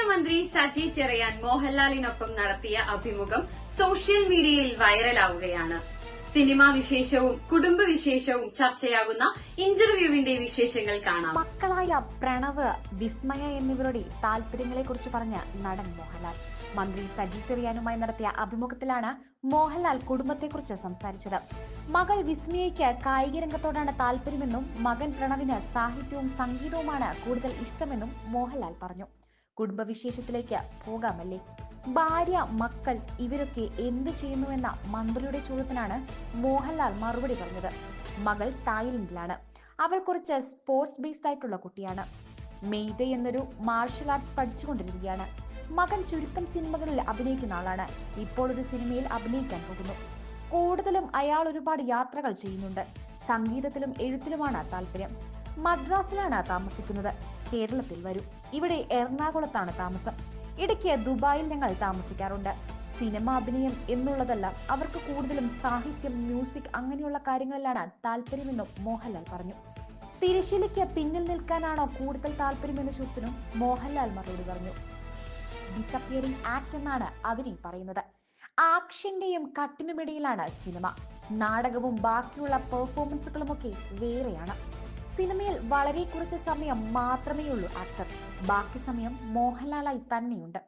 മുഖ്യമന്ത്രി സജി ചെറിയാൻ മോഹൻലാലിനൊപ്പം നടത്തിയ അഭിമുഖം സോഷ്യൽ മീഡിയയിൽ വൈറലാവുകയാണ്. സിനിമാ വിശേഷവും കുടുംബവിശേഷവും ചർച്ചയാകുന്ന ഇന്റർവ്യൂവിന്റെ വിശേഷങ്ങൾ കാണാം. മക്കളായ പ്രണവ്, വിസ്മയ എന്നിവരുടെ താല്പര്യങ്ങളെക്കുറിച്ച് പറഞ്ഞ നടൻ മോഹൻലാൽ മന്ത്രി സജി ചെറിയാനുമായി നടത്തിയ അഭിമുഖത്തിലാണ് മോഹൻലാൽ കുടുംബത്തെക്കുറിച്ച് സംസാരിച്ചത്. മകൾ വിസ്മയയ്ക്ക് കായിക രംഗത്തോടാണ് താല്പര്യമെന്നും മകൻ പ്രണവിന് സാഹിത്യവും സംഗീതവുമാണ് കൂടുതൽ ഇഷ്ടമെന്നും മോഹൻലാൽ പറഞ്ഞു. കുടുംബവിശേഷത്തിലേക്ക് പോകാമല്ലേ? ഭാര്യ, മക്കൾ ഇവരൊക്കെ എന്ത് ചെയ്യുന്നുവെന്ന മന്ത്രിയുടെ ചോദ്യത്തിനാണ് മോഹൻലാൽ മറുപടി പറഞ്ഞത്. മകൾ തായ്ലൻഡിലാണ്. അവൾ കുറച്ച് സ്പോർട്സ് ബേസ്ഡ് ആയിട്ടുള്ള കുട്ടിയാണ്. മെയ്തെ എന്നൊരു മാർഷൽ ആർട്സ് പഠിച്ചുകൊണ്ടിരിക്കുകയാണ്. മകൻ ചുരുക്കം സിനിമകളിൽ അഭിനയിക്കുന്ന ആളാണ്. ഇപ്പോൾ ഒരു സിനിമയിൽ അഭിനയിക്കാൻ പോകുന്നു. കൂടുതലും അയാൾ ഒരുപാട് യാത്രകൾ ചെയ്യുന്നുണ്ട്. സംഗീതത്തിലും എഴുത്തിലുമാണ് താല്പര്യം. മദ്രാസിലാണ് താമസിക്കുന്നത്. കേരളത്തിൽ വരും. ഇവിടെ എറണാകുളത്താണ് താമസം. ഇടയ്ക്ക് ദുബായിൽ ഞങ്ങൾ താമസിക്കാറുണ്ട്. സിനിമ, അഭിനയം എന്നുള്ളതല്ല, അവർക്ക് കൂടുതലും സാഹിത്യം, മ്യൂസിക് അങ്ങനെയുള്ള കാര്യങ്ങളിലാണ് താല്പര്യമെന്നും മോഹൻലാൽ പറഞ്ഞു. തിരശ്ശീലയ്ക്ക് പിന്നിൽ നിൽക്കാനാണോ കൂടുതൽ താല്പര്യമെന്ന ചോദ്യത്തിനും മോഹൻലാൽ മറുപടി പറഞ്ഞു. ഡിസപ്പിയറിംഗ് ആക്ട് എന്നാണ് അതിനെ പറയുന്നത്. ആക്ഷന്റെയും കട്ടിനുമിടയിലാണ് സിനിമ. നാടകവും ബാക്കിയുള്ള പെർഫോമൻസുകളുമൊക്കെ വേറെയാണ്. സിനിമയിൽ വളരെ കുറച്ച് സമയം മാത്രമേ ഉള്ളൂ ആക്ടർ. ബാക്കി സമയം മോഹൻലാലായി തന്നെയുണ്ട്.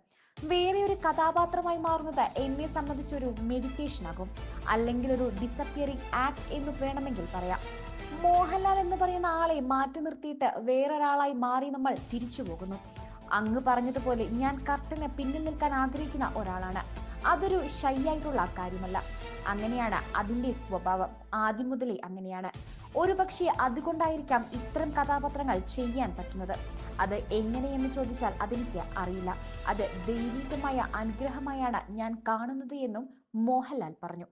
വേറെ ഒരു കഥാപാത്രമായി മാറുന്നത് എന്നെ സംബന്ധിച്ചൊരു മെഡിറ്റേഷൻ ആകും, അല്ലെങ്കിൽ ഒരു ഡിസപ്പിയറിംഗ് ആക്ട് എന്ന് വേണമെങ്കിൽ പറയാം. മോഹൻലാൽ എന്ന് പറയുന്ന ആളെ മാറ്റി നിർത്തിയിട്ട് വേറൊരാളായി മാറി നമ്മൾ തിരിച്ചു പോകുന്നു. അങ്ങ് പറഞ്ഞതുപോലെ ഞാൻ കർട്ടന് പിന്നിൽ നിൽക്കാൻ ആഗ്രഹിക്കുന്ന ഒരാളാണ്. അതൊരു ഷൈ ആയിട്ടുള്ള കാര്യമല്ല. അങ്ങനെയാണ് അതിന്റെ സ്വഭാവം. ആദ്യം മുതലേ അങ്ങനെയാണ്. ഒരുപക്ഷെ അതുകൊണ്ടായിരിക്കാം ഇത്തരം കഥാപാത്രങ്ങൾ ചെയ്യാൻ പറ്റുന്നത്. അത് എങ്ങനെയെന്ന് ചോദിച്ചാൽ അതെനിക്ക് അറിയില്ല. അത് ദൈവികമായ അനുഗ്രഹമായാണ് ഞാൻ കാണുന്നത് എന്നും മോഹൻലാൽ പറഞ്ഞു.